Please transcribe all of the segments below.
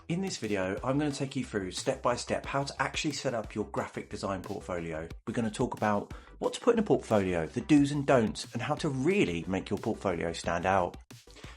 In this video, I'm going to take you through step by step how to actually set up your graphic design portfolio. We're going to talk about what to put in a portfolio, the do's and don'ts, and how to really make your portfolio stand out.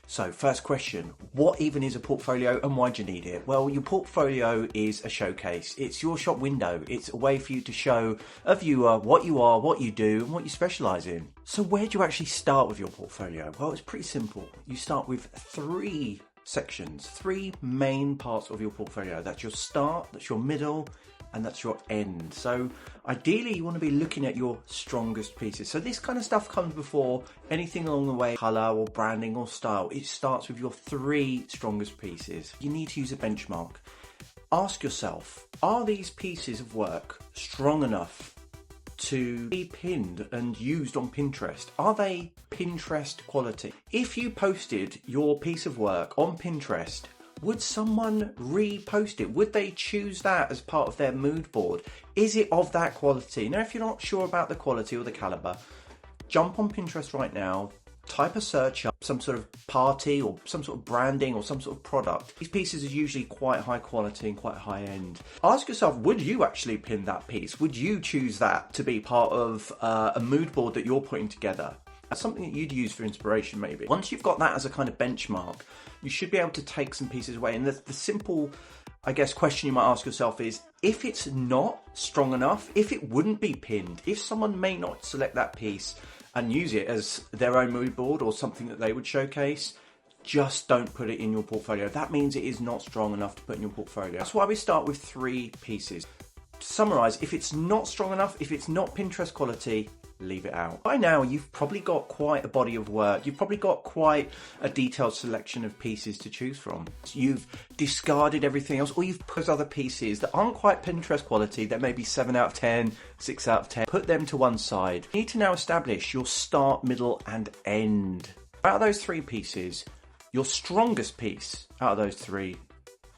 So first question, what even is a portfolio and why do you need it? Well, your portfolio is a showcase. It's your shop window. It's a way for you to show a viewer what you are, what you do, and what you specialize in. So where do you actually start with your portfolio? Well, it's pretty simple. You start with three sections, three main parts of your portfolio. That's your start, that's your middle, and that's your end. So ideally you want to be looking at your strongest pieces. So this kind of stuff comes before anything along the way, color or branding or style. It starts with your three strongest pieces. You need to use a benchmark. Ask yourself, are these pieces of work strong enough to be pinned and used on Pinterest? Are they Pinterest quality? If you posted your piece of work on Pinterest, would someone repost it? Would they choose that as part of their mood board? Is it of that quality? Now, if you're not sure about the quality or the caliber, jump on Pinterest right now, type a search up, some sort of party or some sort of branding or some sort of product. These pieces are usually quite high quality and quite high end. Ask yourself, would you actually pin that piece? Would you choose that to be part of a mood board that you're putting together? That's something that you'd use for inspiration maybe. Once you've got that as a kind of benchmark, you should be able to take some pieces away. And the simple, I guess, question you might ask yourself is, if it's not strong enough, if it wouldn't be pinned, if someone may not select that piece and use it as their own mood board or something that they would showcase, just don't put it in your portfolio. That means it is not strong enough to put in your portfolio. That's why we start with three pieces. To summarize, if it's not strong enough, if it's not Pinterest quality, leave it out. By now, you've probably got quite a body of work. You've probably got quite a detailed selection of pieces to choose from. You've discarded everything else, or you've put other pieces that aren't quite Pinterest quality, that may be 7 out of 10, 6 out of 10. Put them to one side. You need to now establish your start, middle, and end. Out of those three pieces, your strongest piece out of those three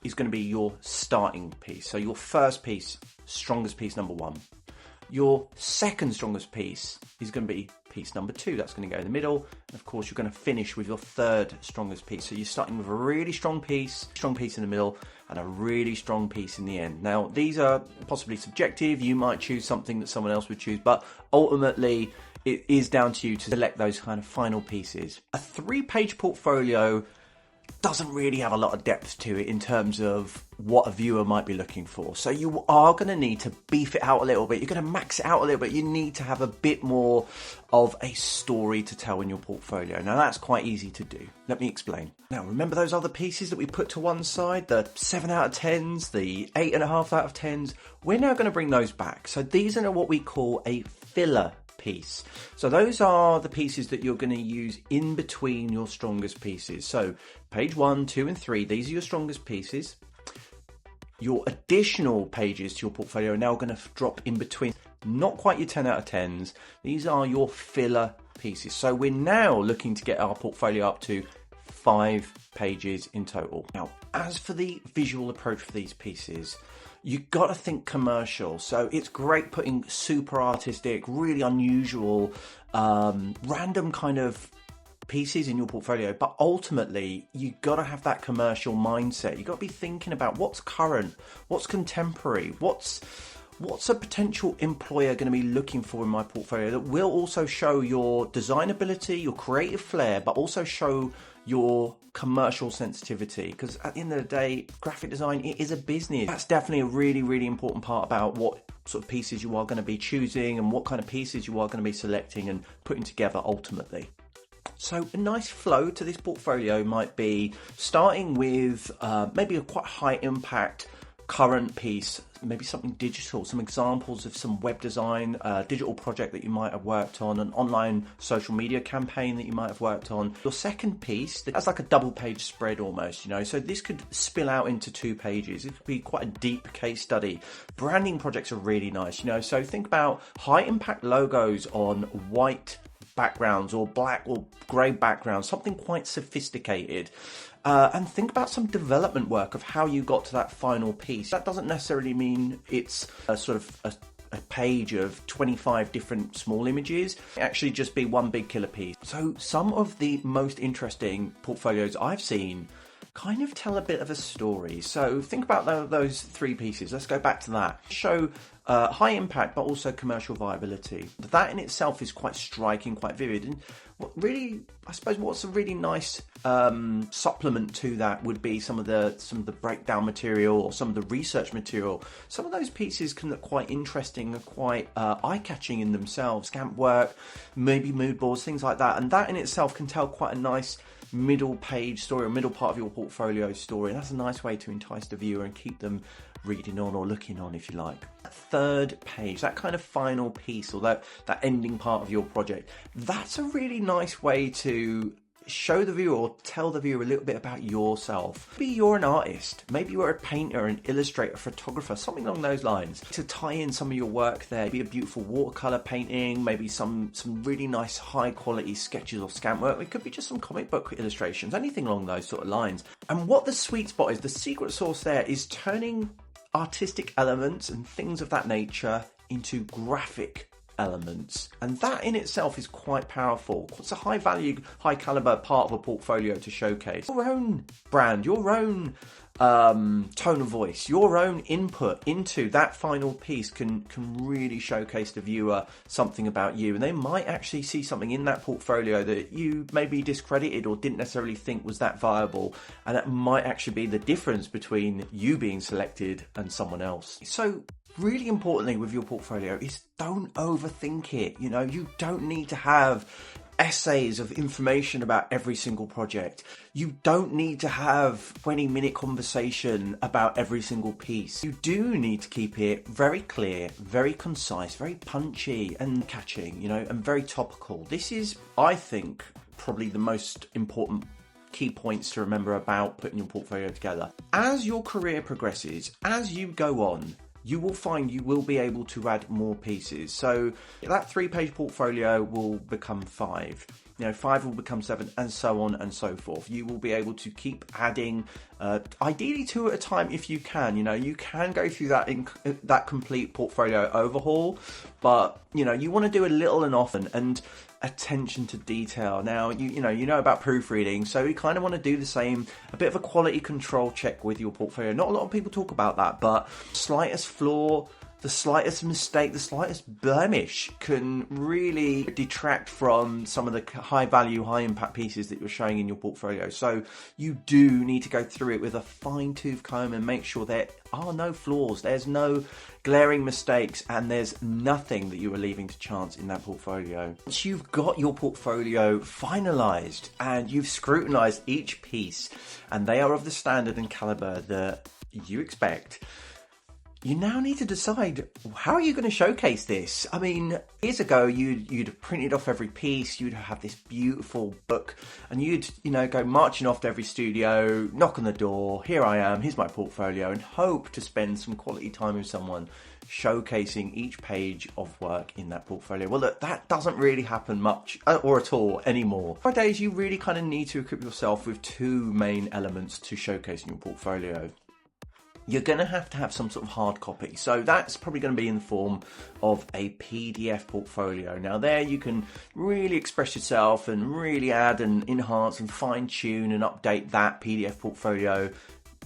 is going to be your starting piece. So your first piece, strongest piece number one. Your second strongest piece is going to be piece number two. That's going to go in the middle. And of course, you're going to finish with your third strongest piece. So you're starting with a really strong piece in the middle, and a really strong piece in the end. Now, these are possibly subjective. You might choose something that someone else would choose, but ultimately, it is down to you to select those kind of final pieces. A 3-page portfolio doesn't really have a lot of depth to it in terms of what a viewer might be looking for. So you are going to need to beef it out a little bit. You're going to max it out a little bit. You need to have a bit more of a story to tell in your portfolio. Now that's quite easy to do. Let me explain. Now remember those other pieces that we put to one side, the 7 out of 10s, the 8.5 out of 10s? We're now going to bring those back. So these are what we call a filler piece. So those are the pieces that you're going to use in between your strongest pieces. So page 1, 2, and 3, these are your strongest pieces. Your additional pages to your portfolio are now going to drop in between. Not quite your 10 out of 10s. These are your filler pieces. So we're now looking to get our portfolio up to 5 pages in total. Now, as for the visual approach for these pieces, you've got to think commercial. So it's great putting super artistic, really unusual, random kind of pieces in your portfolio, but ultimately you got to have that commercial mindset. You got to be thinking about what's current, what's contemporary, what's a potential employer going to be looking for in my portfolio that will also show your design ability, your creative flair, but also show your commercial sensitivity. Because at the end of the day, graphic design, it is a business. That's definitely a really, really important part about what sort of pieces you are going to be choosing and what kind of pieces you are going to be selecting and putting together ultimately. So a nice flow to this portfolio might be starting with maybe a quite high impact current piece, maybe something digital, some examples of some web design, digital project that you might have worked on, an online social media campaign that you might have worked on. Your second piece, that's like a double page spread almost, so this could spill out into 2 pages. It could be quite a deep case study. Branding projects are really nice, so think about high impact logos on white backgrounds or black or grey backgrounds, something quite sophisticated. And think about some development work of how you got to that final piece. That doesn't necessarily mean it's a sort of a page of 25 different small images. It actually just be one big killer piece. So some of the most interesting portfolios I've seen kind of tell a bit of a story. So think about those 3 pieces. Let's go back to that. Show high impact, but also commercial viability. That in itself is quite striking, quite vivid. And what really, I suppose, what's a really nice supplement to that would be some of the breakdown material or some of the research material. Some of those pieces can look quite interesting and quite eye-catching in themselves. Scamp work, maybe mood boards, things like that. And that in itself can tell quite a nice middle page story or middle part of your portfolio story. And that's a nice way to entice the viewer and keep them reading on or looking on, if you like. That 3rd page, that kind of final piece or that ending part of your project, that's a really nice way to show the viewer or tell the viewer a little bit about yourself. Maybe you're an artist, maybe you're a painter, an illustrator, photographer, something along those lines. To tie in some of your work there, maybe a beautiful watercolor painting, maybe some really nice high quality sketches or scamp work. It could be just some comic book illustrations, anything along those sort of lines. And what the sweet spot is, the secret sauce there is turning artistic elements and things of that nature into graphic elements, and that in itself is quite powerful. It's a high value, high caliber part of a portfolio to showcase your own brand, your own tone of voice, your own input into that final piece can really showcase the viewer something about you, and they might actually see something in that portfolio that you maybe discredited or didn't necessarily think was that viable, and that might actually be the difference between you being selected and someone else. So really importantly with your portfolio is don't overthink it. You know, you don't need to have essays of information about every single project. You don't need to have 20-minute conversation about every single piece. You do need to keep it very clear, very concise, very punchy and catching, you know, and very topical. This is, I think, probably the most important key points to remember about putting your portfolio together. As your career progresses, as you go on, you will find you will be able to add more pieces. So that 3-page portfolio will become 5. 5 will become 7, and so on and so forth. You will be able to keep adding, ideally 2 at a time if you can. You can go through that complete portfolio overhaul, but you want to do a little and often, and attention to detail. Now, you know about proofreading, so you kind of want to do the same, a bit of a quality control check with your portfolio. Not a lot of people talk about that, but slightest flaw, the slightest mistake, the slightest blemish can really detract from some of the high value, high impact pieces that you're showing in your portfolio. So you do need to go through it with a fine tooth comb and make sure there are no flaws, there's no glaring mistakes, and there's nothing that you are leaving to chance in that portfolio. Once you've got your portfolio finalized and you've scrutinized each piece and they are of the standard and caliber that you expect, you now need to decide, how are you going to showcase this? I mean, years ago, you'd have printed off every piece, you'd have this beautiful book, and you'd, go marching off to every studio, knock on the door, here I am, here's my portfolio, and hope to spend some quality time with someone showcasing each page of work in that portfolio. Well, look, that doesn't really happen much or at all anymore. Nowadays, you really kind of need to equip yourself with 2 main elements to showcase in your portfolio. You're going to have some sort of hard copy. So that's probably going to be in the form of a PDF portfolio. Now there you can really express yourself and really add and enhance and fine tune and update that PDF portfolio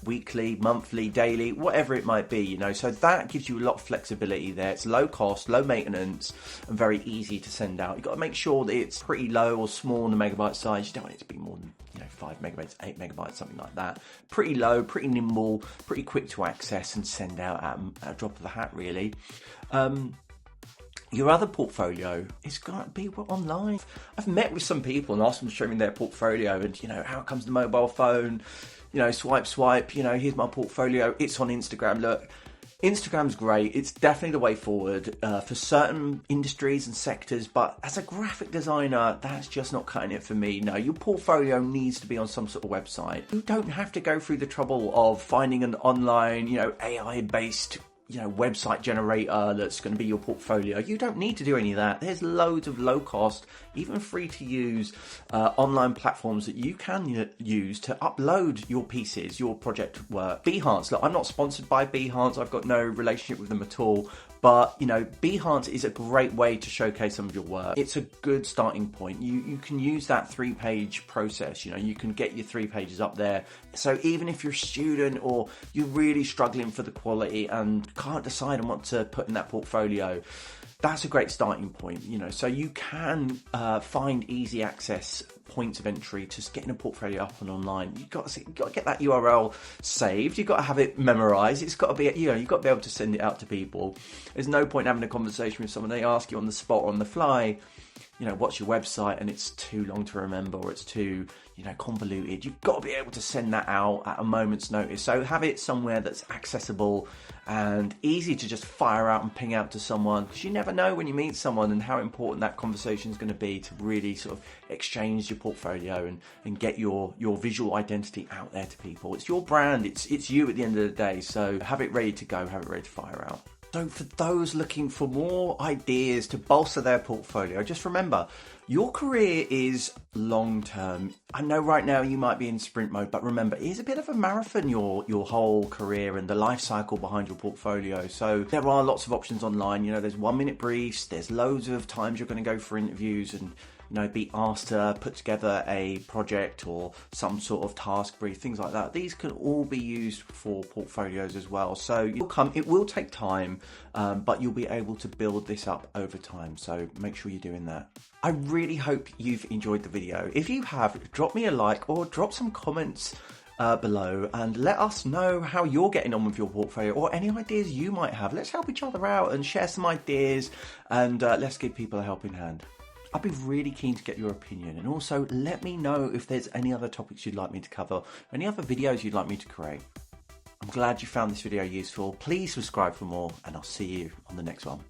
weekly, monthly, daily, whatever it might be, So that gives you a lot of flexibility there. It's low cost, low maintenance, and very easy to send out. You've got to make sure that it's pretty low or small in the megabyte size. You don't want it to be more than 5 megabytes, 8 megabytes, something like that. Pretty low, pretty nimble, pretty quick to access and send out at a drop of the hat, really. Your other portfolio is going to be online. I've met with some people and asked them to show me their portfolio, and how it comes to mobile phone, swipe, here's my portfolio, it's on Instagram. Look, Instagram's great, it's definitely the way forward for certain industries and sectors, but as a graphic designer, that's just not cutting it for me. No, your portfolio needs to be on some sort of website. You don't have to go through the trouble of finding an online, AI-based website generator that's going to be your portfolio. You don't need to do any of that. There's loads of low cost, even free to use online platforms that you can use to upload your pieces, your project work. Behance, look, I'm not sponsored by Behance. I've got no relationship with them at all. But, you know, Behance is a great way to showcase some of your work. It's a good starting point. You can use that 3-page process. You know, you can get your 3 pages up there. So even if you're a student or you're really struggling for the quality and can't decide on what to put in that portfolio, that's a great starting point, you know. So you can find easy access points of entry to getting a portfolio up and online. You've got to get that URL saved. You've got to have it memorized. It's got to be, you know, you've got to be able to send it out to people. There's no point having a conversation with someone. They ask you on the spot, on the fly, you know, what's your website, and it's too long to remember, or it's too, you know, convoluted. You've got to be able to send that out at a moment's notice. So have it somewhere that's accessible and easy to just fire out and ping out to someone, because you never know when you meet someone and how important that conversation is going to be to really sort of exchange your portfolio and get your visual identity out there to people. It's your brand, it's you at the end of the day. So have it ready to go, have it ready to fire out. So for those looking for more ideas to bolster their portfolio, just remember, your career is long term. I know right now you might be in sprint mode, but remember, it is a bit of a marathon, your whole career and the life cycle behind your portfolio. So there are lots of options online. You know, there's 1-minute briefs, there's loads of times you're going to go for interviews and, you know, be asked to put together a project or some sort of task brief, things like that. These can all be used for portfolios as well. So it will take time, but you'll be able to build this up over time. So make sure you're doing that. I really hope you've enjoyed the video. If you have, drop me a like or drop some comments below and let us know how you're getting on with your portfolio or any ideas you might have. Let's help each other out and share some ideas, and let's give people a helping hand. I'd be really keen to get your opinion, and also let me know if there's any other topics you'd like me to cover, any other videos you'd like me to create. I'm glad you found this video useful. Please subscribe for more, and I'll see you on the next one.